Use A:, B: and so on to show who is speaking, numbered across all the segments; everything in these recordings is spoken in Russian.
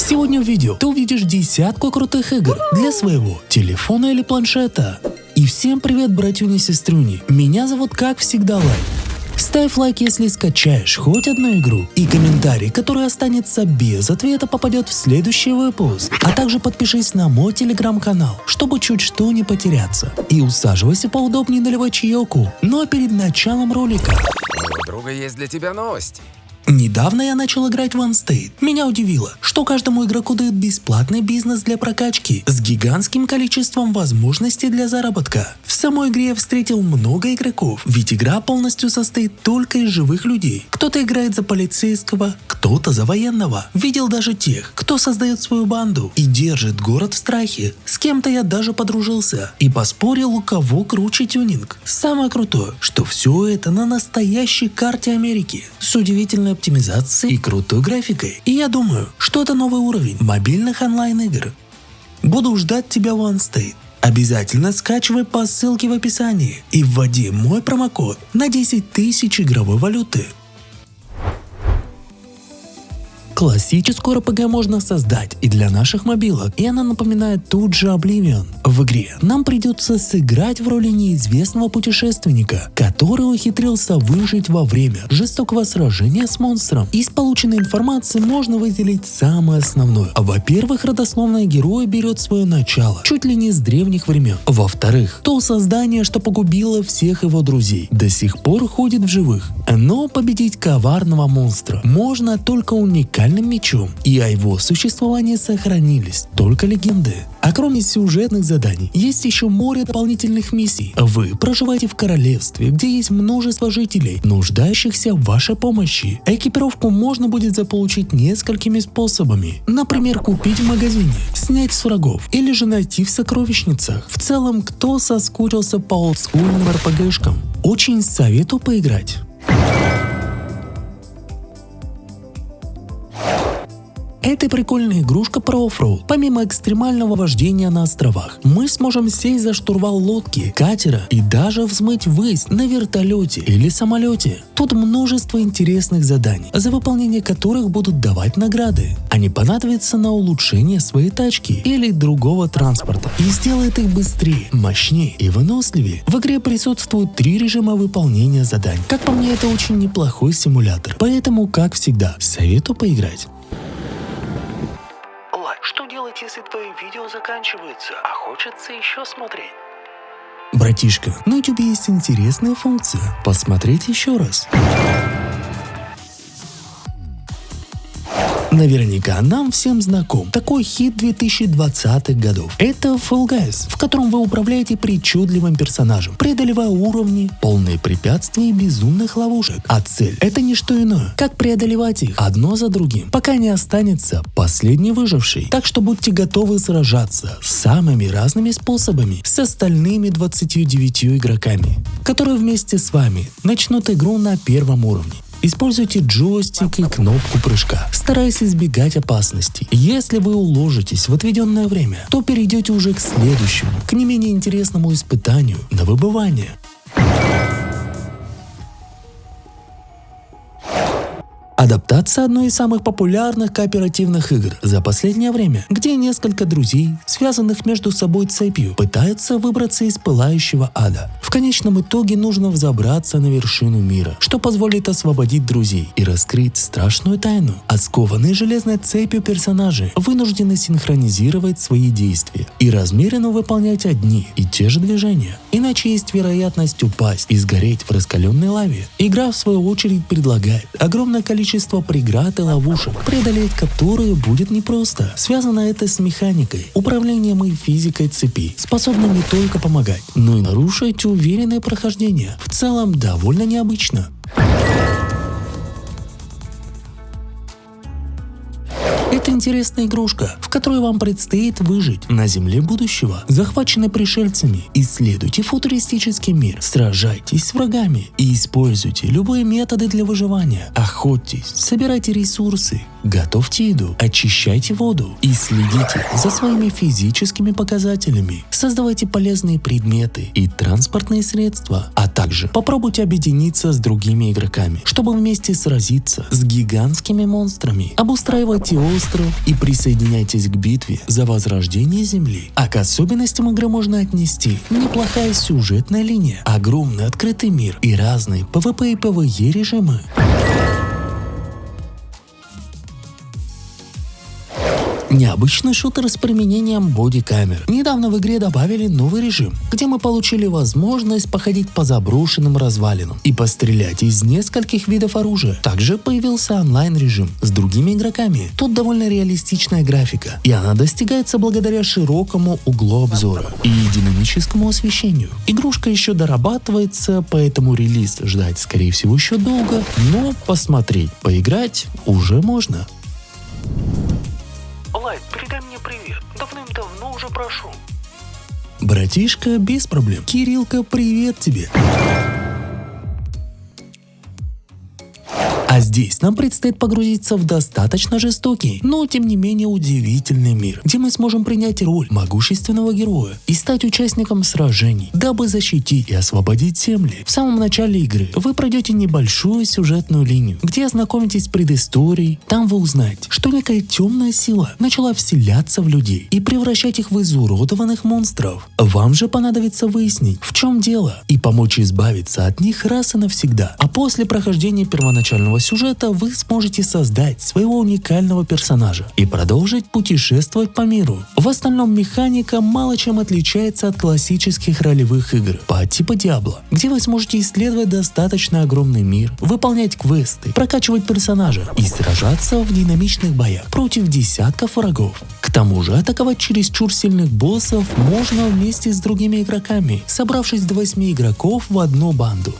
A: Сегодня в видео ты увидишь десятку крутых игр для своего телефона или планшета. И всем привет, братюни-сестрюни, меня зовут как всегда Лайк. Ставь лайк, если скачаешь хоть одну игру, и комментарий, который останется без ответа, попадет в следующий выпуск. А также подпишись на мой телеграм-канал, чтобы чуть что не потеряться. И усаживайся поудобнее, наливай чаёку. Ну а перед началом ролика...
B: У друга есть для тебя новости.
A: Недавно я начал играть в OneState. Меня удивило, что каждому игроку дают бесплатный бизнес для прокачки с гигантским количеством возможностей для заработка. В самой игре я встретил много игроков, ведь игра полностью состоит только из живых людей. Кто-то играет за полицейского, кто-то за военного. Видел даже тех, кто создает свою банду и держит город в страхе. С кем-то я даже подружился и поспорил, у кого круче тюнинг. Самое крутое, что все это на настоящей карте Америки с удивительной оптимизацией и крутой графикой. И я думаю, что это новый уровень мобильных онлайн-игр. Буду ждать тебя в OneState. Обязательно скачивай по ссылке в описании и вводи мой промокод на 10 тысяч игровой валюты. Классическую RPG можно создать и для наших мобилок, и она напоминает тут же Oblivion. В игре нам придется сыграть в роли неизвестного путешественника, который ухитрился выжить во время жестокого сражения с монстром. Из полученной информации можно выделить самое основное. Во-первых, родословное героя берет свое начало чуть ли не с древних времен. Во-вторых, то создание, что погубило всех его друзей, до сих пор ходит в живых. Но победить коварного монстра можно только уникальным мечом, и о его существовании сохранились только легенды. А кроме сюжетных заданий, есть еще море дополнительных миссий. Вы проживаете в королевстве, где есть множество жителей, нуждающихся в вашей помощи. Экипировку можно будет заполучить несколькими способами. Например, купить в магазине, снять с врагов или же найти в сокровищницах. В целом, кто соскучился по олдскульным РПГшкам, очень советую поиграть. Это прикольная игрушка про оффроуд. Помимо экстремального вождения на островах, мы сможем сесть за штурвал лодки, катера и даже взмыть ввысь на вертолете или самолете. Тут множество интересных заданий, за выполнение которых будут давать награды. Они понадобятся на улучшение своей тачки или другого транспорта и сделает их быстрее, мощнее и выносливее. В игре присутствуют 3 режима выполнения заданий. Как по мне, это очень неплохой симулятор, поэтому, как всегда, советую поиграть.
C: Что делать, если твое видео заканчивается, а хочется еще смотреть?
A: Братишка, на YouTube есть интересная функция посмотреть еще раз. Наверняка нам всем знаком такой хит 2020-х годов. Это Fall Guys, в котором вы управляете причудливым персонажем, преодолевая уровни, полные препятствий и безумных ловушек. А цель — это не что иное, как преодолевать их одно за другим, пока не останется последний выживший. Так что будьте готовы сражаться самыми разными способами с остальными 29 игроками, которые вместе с вами начнут игру на первом уровне. Используйте джойстик и кнопку прыжка, стараясь избегать опасностей. Если вы уложитесь в отведенное время, то перейдете уже к следующему, к не менее интересному испытанию на выбывание. Адаптация одной из самых популярных кооперативных игр за последнее время, где несколько друзей, связанных между собой цепью, пытаются выбраться из пылающего ада. В конечном итоге нужно взобраться на вершину мира, что позволит освободить друзей и раскрыть страшную тайну. А скованные железной цепью персонажи вынуждены синхронизировать свои действия и размеренно выполнять одни и те же движения. Иначе есть вероятность упасть и сгореть в раскаленной лаве. Игра, в свою очередь, предлагает огромное количество преград и ловушек, преодолеть которые будет непросто. Связано это с механикой, управлением и физикой цепи, способной не только помогать, но и нарушить уверенное прохождение. В целом, довольно необычно. Это интересная игрушка, в которой вам предстоит выжить на земле будущего, захваченной пришельцами. Исследуйте футуристический мир, сражайтесь с врагами и используйте любые методы для выживания. Охотьтесь, собирайте ресурсы готовьте еду, очищайте воду и следите за своими физическими показателями. Создавайте полезные предметы и транспортные средства, а также попробуйте объединиться с другими игроками, чтобы вместе сразиться с гигантскими монстрами. Обустраивайте остров и присоединяйтесь к битве за возрождение Земли. А к особенностям игры можно отнести неплохая сюжетная линия, огромный открытый мир и разные PvP и PvE режимы. Необычный шутер с применением бодикамер. Недавно в игре добавили новый режим, где мы получили возможность походить по заброшенным развалинам и пострелять из нескольких видов оружия. Также появился онлайн-режим с другими игроками. Тут довольно реалистичная графика, и она достигается благодаря широкому углу обзора и динамическому освещению. Игрушка еще дорабатывается, поэтому релиз ждать скорее всего еще долго, но посмотреть, поиграть уже можно.
C: Лайт, передай мне привет. Давным-давно уже прошу.
A: Братишка, без проблем. Кириллка, привет тебе. А здесь нам предстоит погрузиться в достаточно жестокий, но тем не менее удивительный мир, где мы сможем принять роль могущественного героя и стать участником сражений, дабы защитить и освободить земли. В самом начале игры вы пройдете небольшую сюжетную линию, где ознакомитесь с предысторией. Там вы узнаете, что некая темная сила начала вселяться в людей и превращать их в изуродованных монстров. Вам же понадобится выяснить, в чем дело, и помочь избавиться от них раз и навсегда. А после прохождения первоначального сюжета вы сможете создать своего уникального персонажа и продолжить путешествовать по миру. В остальном механика мало чем отличается от классических ролевых игр по типу Diablo, где вы сможете исследовать достаточно огромный мир, выполнять квесты, прокачивать персонажа и сражаться в динамичных боях против десятков врагов. К тому же атаковать чересчур сильных боссов можно вместе с другими игроками, собравшись до 8 игроков в одну банду.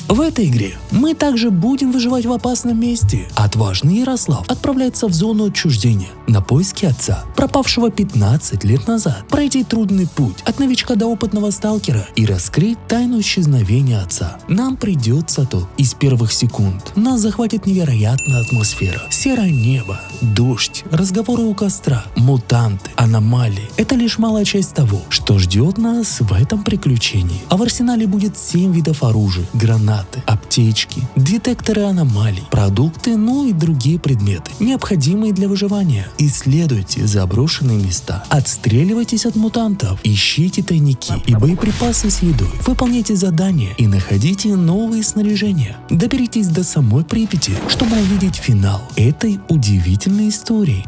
A: В этой игре мы также будем выживать в опасном месте. Отважный Ярослав отправляется в зону отчуждения на поиски отца, пропавшего 15 лет назад, пройти трудный путь от новичка до опытного сталкера и раскрыть тайну исчезновения отца. Нам придется то. Из первых секунд нас захватит невероятная атмосфера. Серое небо, дождь, разговоры у костра, мутанты, аномалии. Это лишь малая часть того, что ждет нас в этом приключении. А в арсенале будет 7 видов оружия, гранат, аптечки, детекторы аномалий, продукты, ну и другие предметы, необходимые для выживания. Исследуйте заброшенные места, отстреливайтесь от мутантов, ищите тайники и боеприпасы с едой, выполняйте задания и находите новые снаряжения. Доберитесь до самой Припяти, чтобы увидеть финал этой удивительной истории.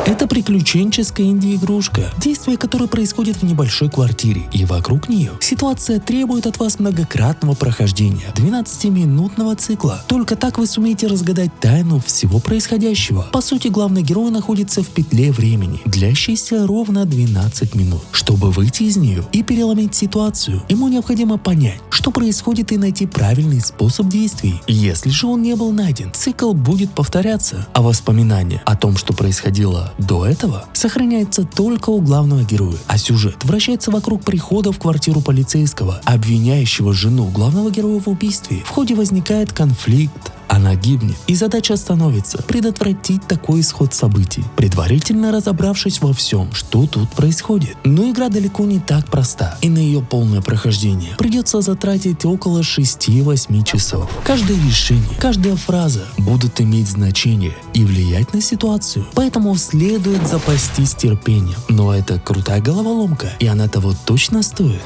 A: Это приключенческая инди-игрушка, действие которой происходит в небольшой квартире, и вокруг нее ситуация требует от вас многократного прохождения 12-минутного цикла. Только так вы сумеете разгадать тайну всего происходящего. По сути, главный герой находится в петле времени, длящейся ровно 12 минут. Чтобы выйти из нее и переломить ситуацию, ему необходимо понять, что происходит, и найти правильный способ действий. Если же он не был найден, цикл будет повторяться, а воспоминания о том, что происходило до этого, сохраняется только у главного героя, а сюжет вращается вокруг прихода в квартиру полицейского, обвиняющего жену главного героя в убийстве. В ходе возникает конфликт, она гибнет, и задача становится предотвратить такой исход событий, предварительно разобравшись во всем, что тут происходит. Но игра далеко не так проста, и на ее полное прохождение придется затратить около 6-8 часов. Каждое решение, каждая фраза будут иметь значение и влиять на ситуацию, поэтому следует запастись терпением. Но это крутая головоломка, и она того точно стоит.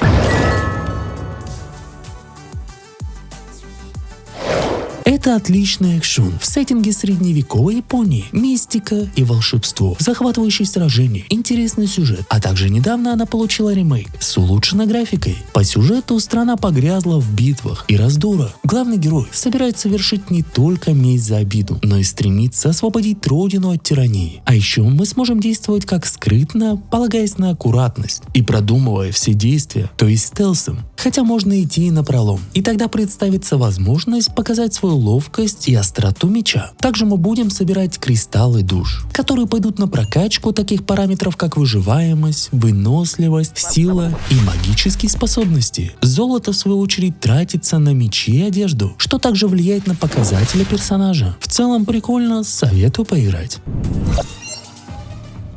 A: Это отличный экшон в сеттинге средневековой Японии, мистика и волшебство, захватывающие сражения, интересный сюжет, а также недавно она получила ремейк с улучшенной графикой. По сюжету страна погрязла в битвах и раздорах. Главный герой собирается совершить не только месть за обиду, но и стремится освободить родину от тирании. А еще мы сможем действовать как скрытно, полагаясь на аккуратность и продумывая все действия, то есть стелсом. Хотя можно идти и напролом, и тогда представится возможность показать свой ловкость и остроту меча. Также мы будем собирать кристаллы душ, которые пойдут на прокачку таких параметров, как выживаемость, выносливость, сила и магические способности. Золото, в свою очередь, тратится на мечи и одежду, что также влияет на показатели персонажа. В целом прикольно, советую поиграть.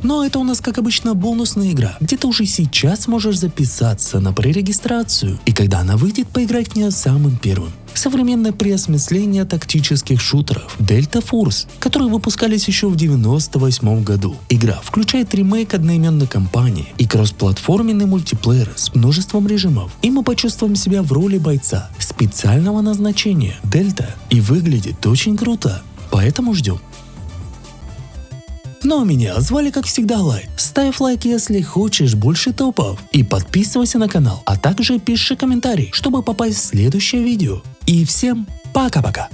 A: Но это у нас, как обычно, бонусная игра, где ты уже сейчас можешь записаться на пререгистрацию, и когда она выйдет, поиграть в нее самым первым. Современное переосмысление тактических шутеров Delta Force, которые выпускались еще в 1998 году. Игра включает ремейк одноименной кампании и кроссплатформенный мультиплеер с множеством режимов, и мы почувствуем себя в роли бойца специального назначения Delta, и выглядит очень круто, поэтому ждем. Ну а меня звали, как всегда, Лайт. Ставь лайк, если хочешь больше топов, и подписывайся на канал, а также пиши комментарий, чтобы попасть в следующее видео. И всем пока-пока!